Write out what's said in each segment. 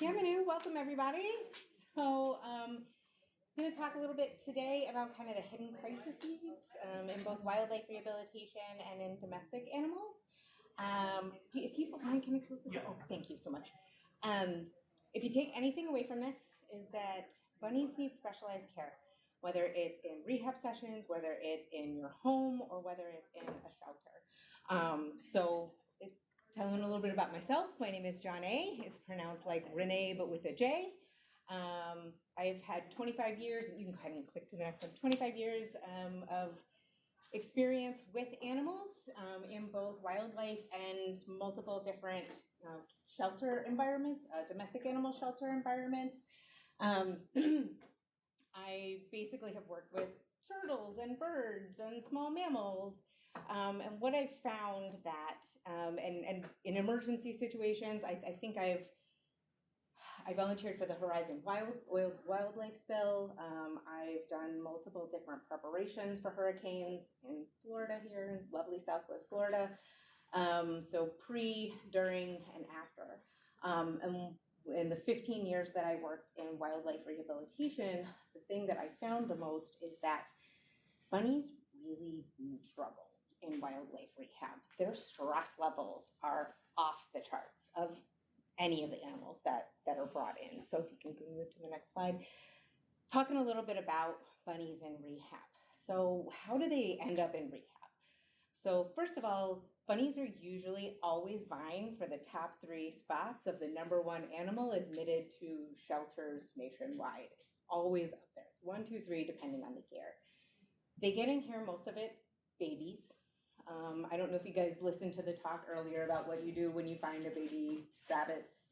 Yamanu, welcome everybody. I'm going to talk a little bit today about kind of the hidden crises in both wildlife rehabilitation and in domestic animals. If you don't mind, can I close this? Oh, thank you so much. If you take anything away from this, is that bunnies need specialized care, whether it's in rehab sessions, whether it's in your home, or whether it's in a shelter. Telling a little bit about myself, my name is Joneé. It's pronounced like Renee, but with a J. I've had 25 years, you can go ahead and click to the next one, 25 years of experience with animals in both wildlife and multiple different shelter environments, domestic animal shelter environments. I basically have worked with turtles and birds and small mammals. And what I've found that, and in emergency situations, I think I volunteered for the Horizon Wildlife Spill. I've done multiple different preparations for hurricanes in Florida here, in lovely Southwest Florida. So pre, during, and after. And in the 15 years that I worked in wildlife rehabilitation, the thing that I found the most is that bunnies really struggle in wildlife rehab. Their stress levels are off the charts of any of the animals that are brought in. So if you can move to the next slide. Talking a little bit about bunnies in rehab. So how do they end up in rehab? So first of all, bunnies are usually always vying for the top 3 spots of the #1 animal admitted to shelters nationwide. It's always up there. It's 1, 2, 3, depending on the year. They get in here, most of it, babies. I don't know if you guys listened to the talk earlier about what you do when you find a baby rabbit's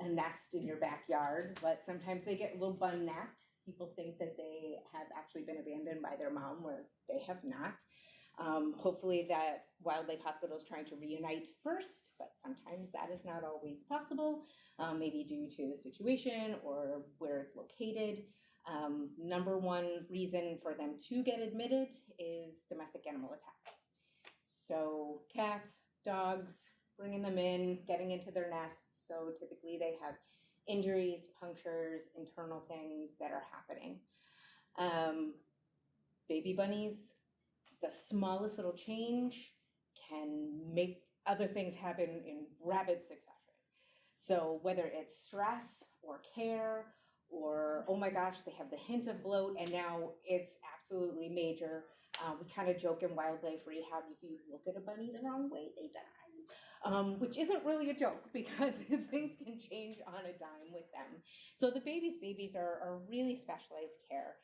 nest in your backyard, but sometimes they get a little bun napped. People think that they have actually been abandoned by their mom, where they have not. Hopefully that wildlife hospital is trying to reunite first, but sometimes that is not always possible, maybe due to the situation or where it's located. #1 reason for them to get admitted is domestic animal attacks. So cats, dogs, bringing them in, getting into their nests. So typically they have injuries, punctures, internal things that are happening. Baby bunnies, the smallest little change can make other things happen in rapid succession. So whether it's stress or care, or, oh my gosh, they have the hint of bloat, and now it's absolutely major. We kind of joke in wildlife rehab, if you look at a bunny the wrong way, they die. Which isn't really a joke, because things can change on a dime with them. So the babies are really specialized care.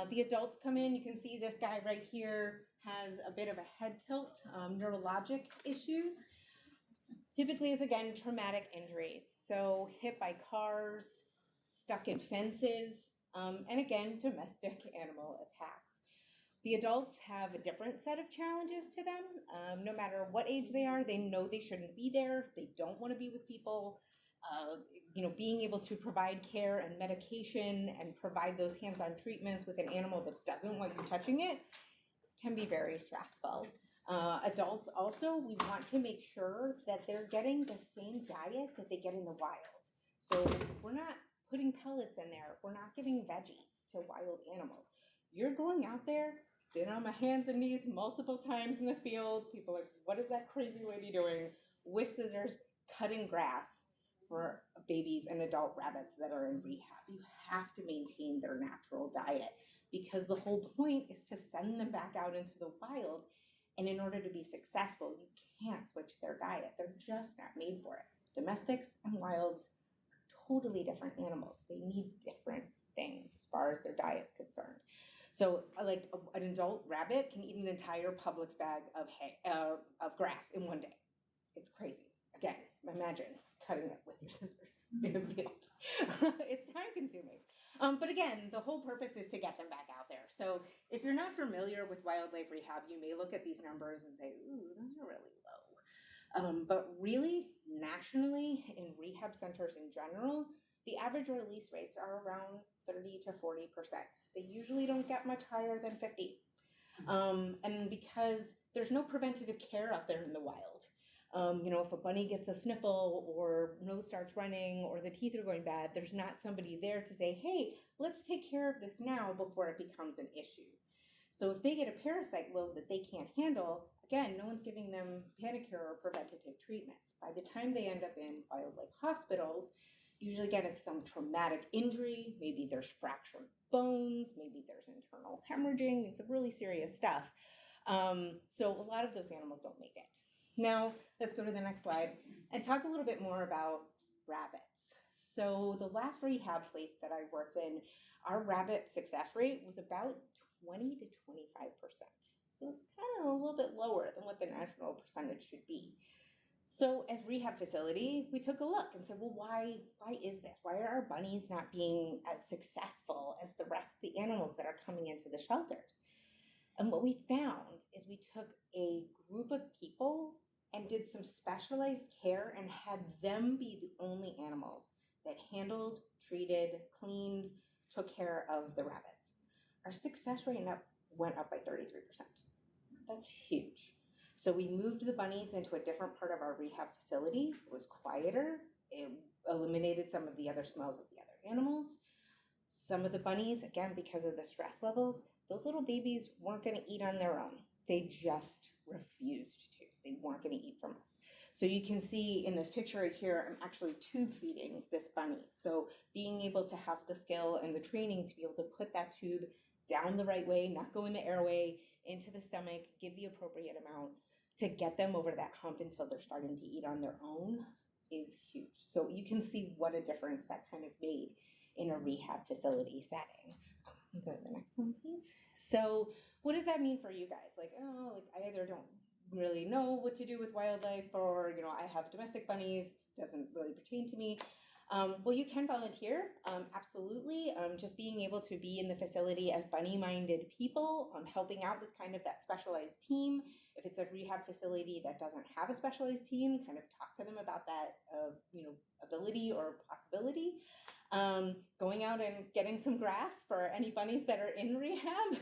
The adults come in, you can see this guy right here has a bit of a head tilt, neurologic issues. Typically is, again, traumatic injuries. So hit by cars, stuck in fences, and again, domestic animal attacks. The adults have a different set of challenges to them. No matter what age they are, they know they shouldn't be there. They don't want to be with people. Being able to provide care and medication and provide those hands-on treatments with an animal that doesn't want you touching it can be very stressful. Adults also, we want to make sure that they're getting the same diet that they get in the wild. So we're not putting pellets in there. We're not giving veggies to wild animals. You're going out there, been on my hands and knees multiple times in the field. People are like, what is that crazy lady doing? With scissors, cutting grass for babies and adult rabbits that are in rehab. You have to maintain their natural diet, because the whole point is to send them back out into the wild. And in order to be successful, you can't switch their diet. They're just not made for it. Domestics and wilds are totally different animals. They need different things as far as their diet's concerned. So like an adult rabbit can eat an entire Publix bag of of grass in one day. It's crazy. Again, imagine cutting it with your scissors in a field. It's time consuming. But again, the whole purpose is to get them back out there. So if you're not familiar with wildlife rehab, you may look at these numbers and say, ooh, those are really low. But really, nationally, in rehab centers in general, the average release rates are around 30 to 40%. They usually don't get much higher than 50. And because there's no preventative care out there in the wild. If a bunny gets a sniffle or nose starts running or the teeth are going bad, there's not somebody there to say, hey, let's take care of this now before it becomes an issue. So if they get a parasite load that they can't handle, again, no one's giving them panicure or preventative treatments. By the time they end up in wildlife hospitals, usually, again, it's some traumatic injury. Maybe there's fractured bones, maybe there's internal hemorrhaging, and some really serious stuff. So a lot of those animals don't make it. Now, let's go to the next slide and talk a little bit more about rabbits. So the last rehab place that I worked in, our rabbit success rate was about 20 to 25%. So it's kind of a little bit lower than what the national percentage should be. So as rehab facility, we took a look and said, well, why is this? Why are our bunnies not being as successful as the rest of the animals that are coming into the shelters? And what we found is we took a group of people and did some specialized care and had them be the only animals that handled, treated, cleaned, took care of the rabbits. Our success rate went up by 33%. That's huge. So we moved the bunnies into a different part of our rehab facility. It was quieter. It eliminated some of the other smells of the other animals. Some of the bunnies, again, because of the stress levels, those little babies weren't going to eat on their own. They just refused to. They weren't going to eat from us. So you can see in this picture right here, I'm actually tube feeding this bunny. So being able to have the skill and the training to be able to put that tube down the right way, not go in the airway, into the stomach, give the appropriate amount to get them over that hump until they're starting to eat on their own is huge. So you can see what a difference that kind of made in a rehab facility setting. Go to the next one, please. So what does that mean for you guys? I either don't really know what to do with wildlife, or, I have domestic bunnies, doesn't really pertain to me. Well, you can volunteer, absolutely. Just being able to be in the facility as bunny-minded people, helping out with kind of that specialized team. If it's a rehab facility that doesn't have a specialized team, kind of talk to them about that, ability or possibility. Going out and getting some grass for any bunnies that are in rehab.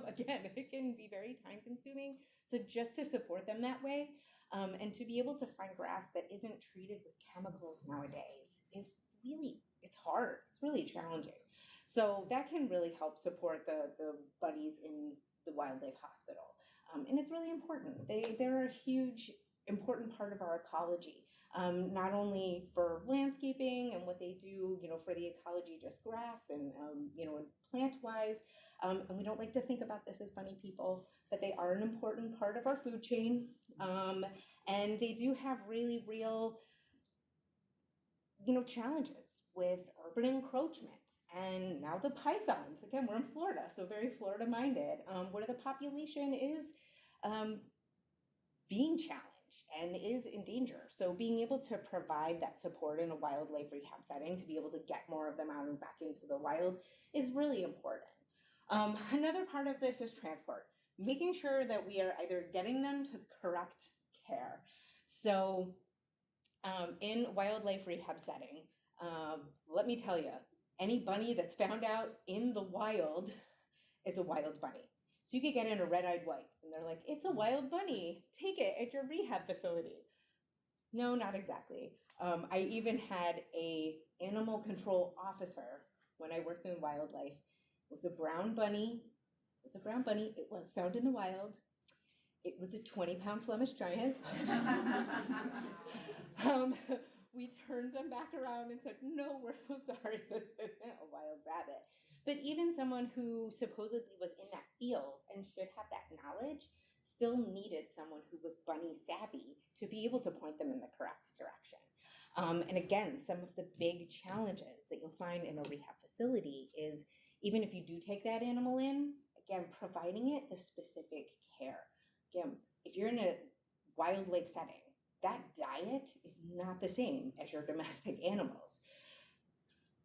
Again, it can be very time consuming. So just to support them that way, and to be able to find grass that isn't treated with chemicals nowadays is it's hard. It's really challenging. So that can really help support the bunnies in the wildlife hospital. And it's really important. They're a huge, important part of our ecology. Not only for landscaping and what they do, for the ecology, just grass and, plant-wise. And we don't like to think about this as bunny people, but they are an important part of our food chain. And they do have really real, challenges with urban encroachment. And now the pythons, again, we're in Florida, so very Florida-minded, where the population is being challenged and is in danger. So being able to provide that support in a wildlife rehab setting, to be able to get more of them out and back into the wild, is really important. Another part of this is transport, making sure that we are either getting them to the correct care. So in wildlife rehab setting, let me tell you, any bunny that's found out in the wild is a wild bunny. So you could get in a red-eyed white, and they're like, it's a wild bunny, take it at your rehab facility. No, not exactly. I even had a animal control officer when I worked in wildlife. It was a brown bunny. It was found in the wild. It was a 20-pound Flemish giant. We turned them back around and said, no, we're so sorry, this isn't a wild rabbit. But even someone who supposedly was in that field and should have that knowledge still needed someone who was bunny savvy to be able to point them in the correct direction. And again, some of the big challenges that you'll find in a rehab facility is, even if you do take that animal in, again, providing it the specific care. Again, if you're in a wildlife setting, that diet is not the same as your domestic animals.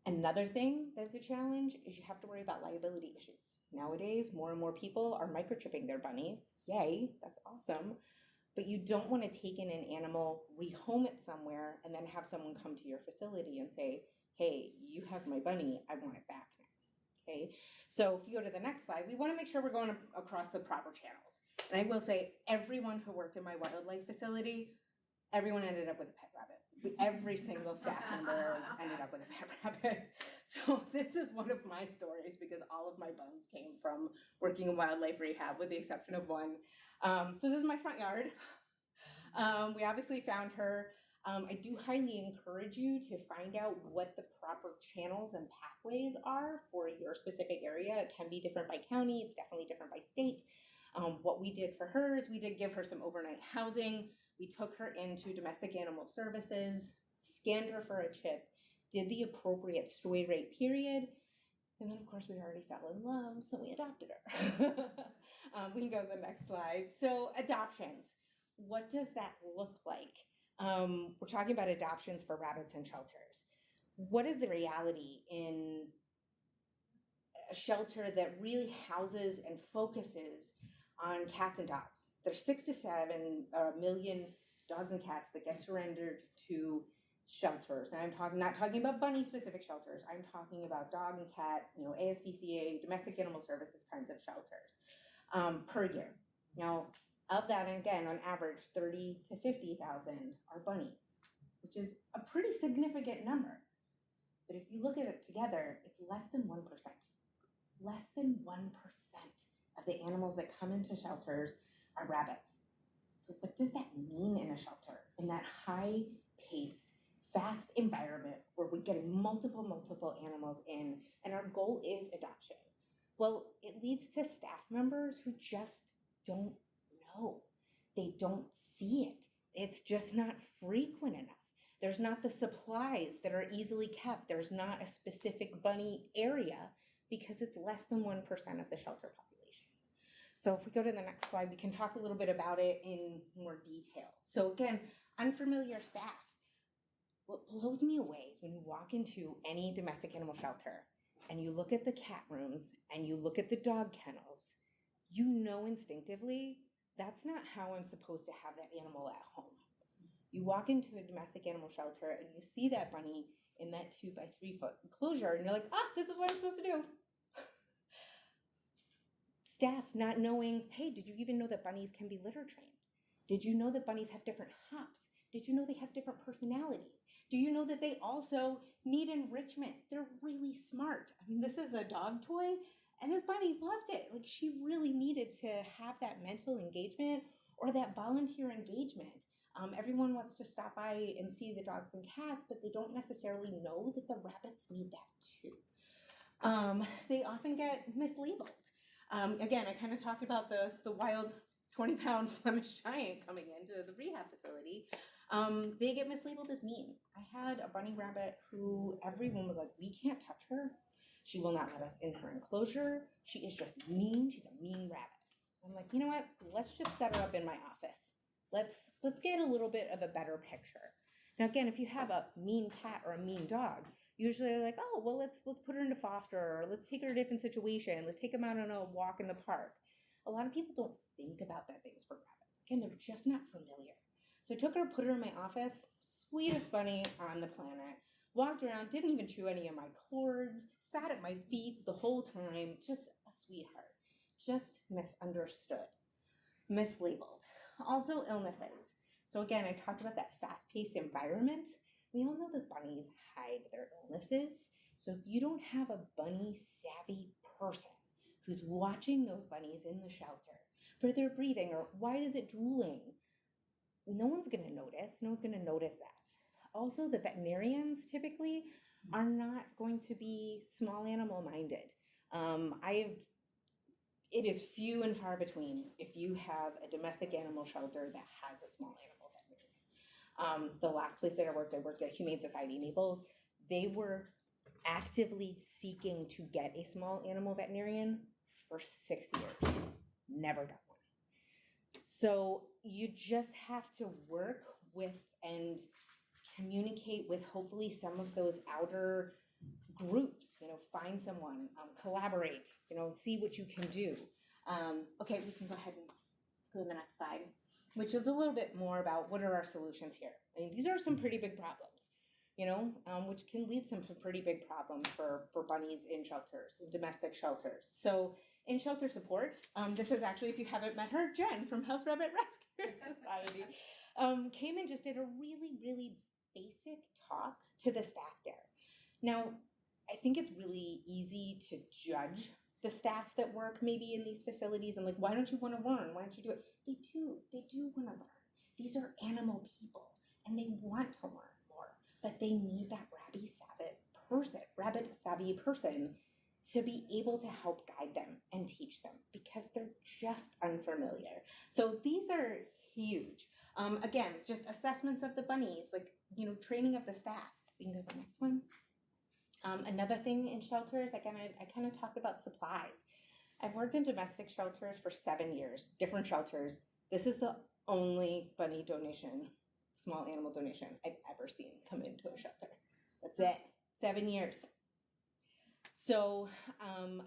Another thing that's a challenge is you have to worry about liability issues. Nowadays, more and more people are microchipping their bunnies. Yay, that's awesome. But you don't want to take in an animal, rehome it somewhere, and then have someone come to your facility and say, hey, you have my bunny, I want it back now. Okay, so if you go to the next slide, we want to make sure we're going across the proper channels. And I will say, everyone who worked in my wildlife facility, everyone ended up with a pet rabbit. Every single staff member ended up with a pet rabbit. So this is one of my stories because all of my buns came from working in wildlife rehab with the exception of one. So this is my front yard. We obviously found her. I do highly encourage you to find out what the proper channels and pathways are for your specific area. It can be different by county. It's definitely different by state. What we did for her is we did give her some overnight housing. We took her into domestic animal services, scanned her for a chip, did the appropriate stray rate period, and then of course we already fell in love, so we adopted her. We can go to the next slide. So adoptions, what does that look like? We're talking about adoptions for rabbits in shelters. What is the reality in a shelter that really houses and focuses on cats and dogs? There's 6 to 7 million dogs and cats that get surrendered to shelters. And I'm not talking about bunny specific shelters. I'm talking about dog and cat, ASPCA, domestic animal services kinds of shelters per year. Now, of that, and again, on average, 30 to 50,000 are bunnies, which is a pretty significant number. But if you look at it together, it's less than 1%. Less than 1% of the animals that come into shelters are rabbits. So what does that mean in a shelter? In that high-paced, fast environment where we're getting multiple animals in, and our goal is adoption. Well, it leads to staff members who just don't know. They don't see it. It's just not frequent enough. There's not the supplies that are easily kept. There's not a specific bunny area because it's less than 1% of the shelter population. So if we go to the next slide, we can talk a little bit about it in more detail. So again, unfamiliar staff. What blows me away when you walk into any domestic animal shelter and you look at the cat rooms and you look at the dog kennels, you know instinctively that's not how I'm supposed to have that animal at home. You walk into a domestic animal shelter and you see that bunny in that 2 by 3 foot enclosure and you're like, this is what I'm supposed to do. Staff not knowing, hey, did you even know that bunnies can be litter trained? Did you know that bunnies have different hops? Did you know they have different personalities? Do you know that they also need enrichment? They're really smart. I mean, this is a dog toy, and this bunny loved it. Like, she really needed to have that mental engagement or that volunteer engagement. Everyone wants to stop by and see the dogs and cats, but they don't necessarily know that the rabbits need that too. They often get mislabeled. Again, I kind of talked about the wild 20-pound Flemish giant coming into the rehab facility. They get mislabeled as mean. I had a bunny rabbit who everyone was like, we can't touch her. She will not let us in her enclosure. She is just mean. She's a mean rabbit. I'm like, you know what? Let's just set her up in my office. Let's get a little bit of a better picture. Now, again, if you have a mean cat or a mean dog, usually they're like, oh, well, let's put her into foster, or let's take her to a different situation. Let's take them out on a walk in the park. A lot of people don't think about that things for rabbits. Again, they're just not familiar. So I took her, put her in my office, sweetest bunny on the planet, walked around, didn't even chew any of my cords, sat at my feet the whole time, just a sweetheart, just misunderstood, mislabeled. Also illnesses. So again, I talked about that fast-paced environment. We all know that bunnies hide their illnesses. So if you don't have a bunny-savvy person who's watching those bunnies in the shelter for their breathing, or why is it drooling, no one's going to notice. No one's going to notice that. Also, the veterinarians typically are not going to be small animal minded. It is few and far between if you have a domestic animal shelter that has a small animal veterinarian. The last place that I worked at Humane Society Naples. They were actively seeking to get a small animal veterinarian for 6 years. Never got one. So you just have to work with and communicate with hopefully some of those outer groups, find someone, collaborate, see what you can do. Okay, we can go ahead and go to the next slide, which is a little bit more about what are our solutions here. I mean, these are some pretty big problems, which can lead to some pretty big problems for bunnies in shelters, in domestic shelters. So in shelter support, this is actually, if you haven't met her, Jen from House Rabbit Rescue Society. came and just did a really, really basic talk to the staff there. Now, I think it's really easy to judge the staff that work maybe in these facilities and like, why don't you want to learn? Why don't you do it? They do want to learn. These are animal people and they want to learn more, but they need that rabbit savvy person to be able to help guide them and teach them because they're just unfamiliar. So these are huge. Again, just assessments of the bunnies, like, training of the staff. We can go to the next one. Another thing in shelters, again, I kind of talked about supplies. I've worked in domestic shelters for 7 years, different shelters. This is the only bunny donation, small animal donation I've ever seen come into a shelter. That's it, 7 years. So,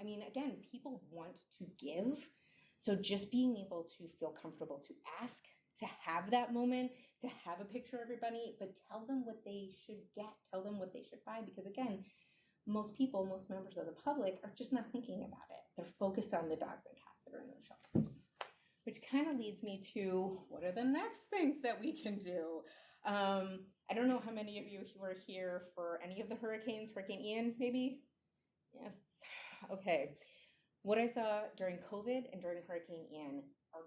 again, people want to give. So just being able to feel comfortable to ask, to have that moment, to have a picture of your bunny, but tell them what they should get, tell them what they should buy. Because again, most members of the public are just not thinking about it. They're focused on the dogs and cats that are in those shelters. Which kind of leads me to, what are the next things that we can do? I don't know how many of you were here for any of the hurricanes, Hurricane Ian, maybe? Yes. Okay. What I saw during COVID and during Hurricane Ian are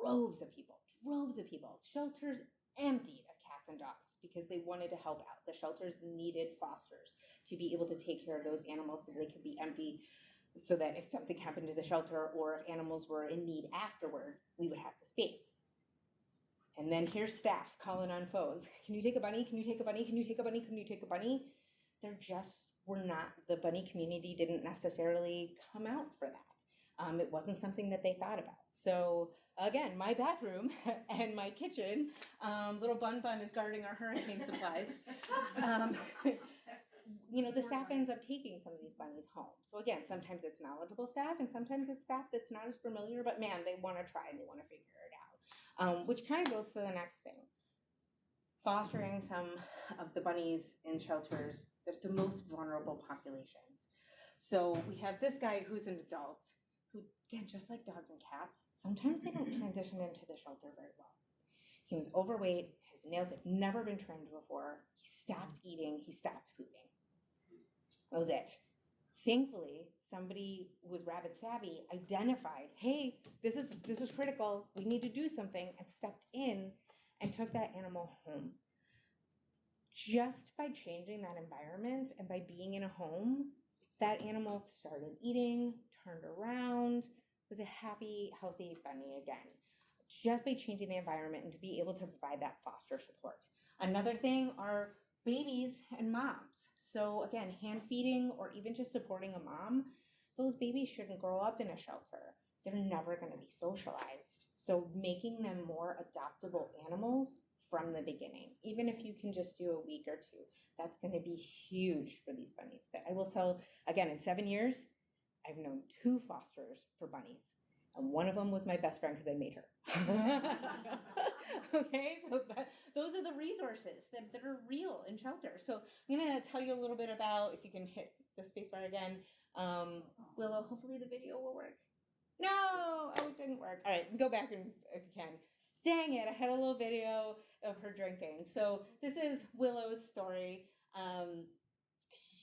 droves of people. Shelters emptied of cats and dogs because they wanted to help out. The shelters needed fosters to be able to take care of those animals so they could be empty, so that if something happened to the shelter or if animals were in need afterwards, we would have the space. And then here's staff calling on phones. Can you take a bunny? Can you take a bunny? Can you take a bunny? Can you take a bunny? There just were not, the bunny community didn't necessarily come out for that. It wasn't something that they thought about. So again, my bathroom and my kitchen, little Bun is guarding our hurricane supplies. The staff ends up taking some of these bunnies home. So again, sometimes it's knowledgeable staff and sometimes it's staff that's not as familiar, but man, they want to try and they want to figure it out. Which kind of goes to the next thing. Fostering some of the bunnies in shelters, there's the most vulnerable populations. So we have this guy who's an adult who, again, just like dogs and cats, sometimes they don't transition into the shelter very well. He was overweight, his nails had never been trimmed before, he stopped eating, he stopped pooping. That was it. Thankfully, somebody who was rabbit savvy identified, hey, this is critical, we need to do something, and stepped in and took that animal home. Just by changing that environment and by being in a home, that animal started eating, turned around, was a happy, healthy bunny again. Just by changing the environment and to be able to provide that foster support. Another thing are babies and moms. So again, hand feeding or even just supporting a mom, those babies shouldn't grow up in a shelter. They're never going to be socialized. So making them more adoptable animals from the beginning, even if you can just do a week or two, that's going to be huge for these bunnies. But I will tell, again, in 7 years, I've known 2 fosters for bunnies. And one of them was my best friend because I made her. Okay, so those are the resources that are real in shelters. So I'm going to tell you a little bit about, if you can hit the spacebar again, Willow, hopefully the video will work. No, oh, it didn't work. All right, go back and if you can. Dang it, I had a little video of her drinking. So this is Willow's story.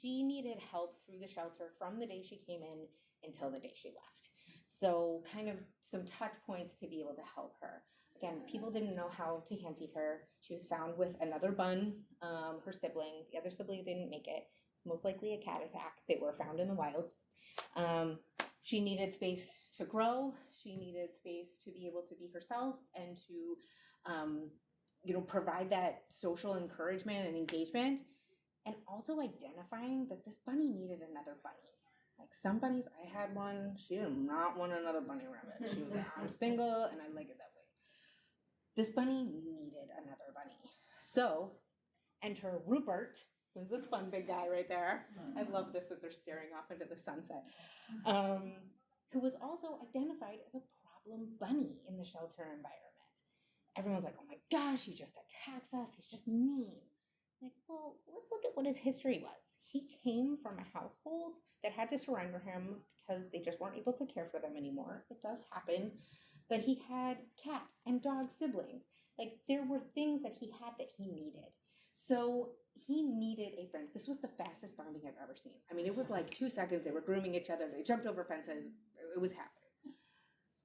She needed help through the shelter from the day she came in until the day she left. So kind of some touch points to be able to help her. Again, people didn't know how to hand feed her. She was found with another bun, her sibling. The other sibling didn't make it. It's most likely a cat attack. They were found in the wild. She needed space to grow. She needed space to be able to be herself and to, provide that social encouragement and engagement. And also identifying that this bunny needed another bunny. Like some bunnies, I had one, she did not want another bunny rabbit. She was like, I'm single and I like it that way. This bunny needed another bunny. So enter Rupert, who's this fun big guy right there. I love this as they're staring off into the sunset. Who was also identified as a problem bunny in the shelter environment. Everyone's like, oh my gosh, he just attacks us. He's just mean. Like, well, let's look at what his history was. He came from a household that had to surrender him because they just weren't able to care for them anymore. It does happen. but he had cat and dog siblings. Like there were things that he had that he needed. So he needed a friend. This was the fastest bonding I've ever seen. I mean, it was like 2 seconds. They were grooming each other. They jumped over fences. It was happening.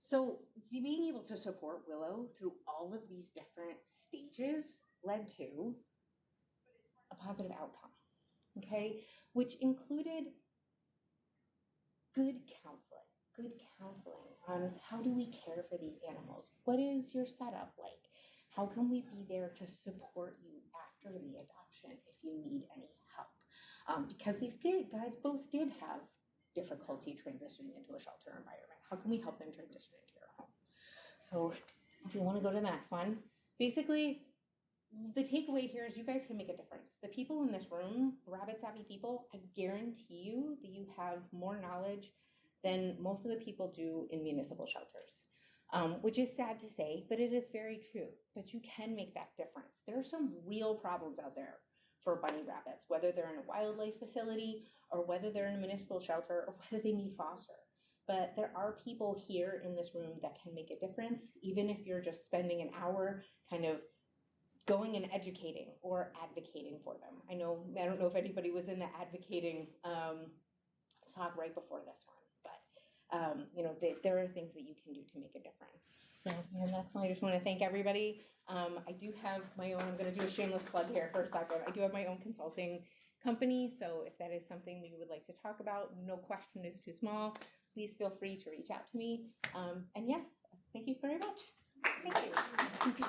So being able to support Willow through all of these different stages led to a positive outcome, okay? Which included good counseling on how do we care for these animals? What is your setup like? How can we be there to support you after the adoption if you need any help? Because these guys both did have difficulty transitioning into a shelter environment. How can we help them transition into your home? So if you want to go to the next one, basically the takeaway here is you guys can make a difference. The people in this room, rabbit savvy people, I guarantee you that you have more knowledge than most of the people do in municipal shelters, which is sad to say, but it is very true that you can make that difference. There are some real problems out there for bunny rabbits, whether they're in a wildlife facility or whether they're in a municipal shelter or whether they need foster. But there are people here in this room that can make a difference, even if you're just spending an hour kind of going and educating or advocating for them. I don't know if anybody was in the advocating talk right before this one, but there are things that you can do to make a difference. So that's why I just want to thank everybody. I do have my own, I'm going to do a shameless plug here for a second. I do have my own consulting company, so if that is something that you would like to talk about, no question is too small, please feel free to reach out to me. And yes, thank you very much. Thank you.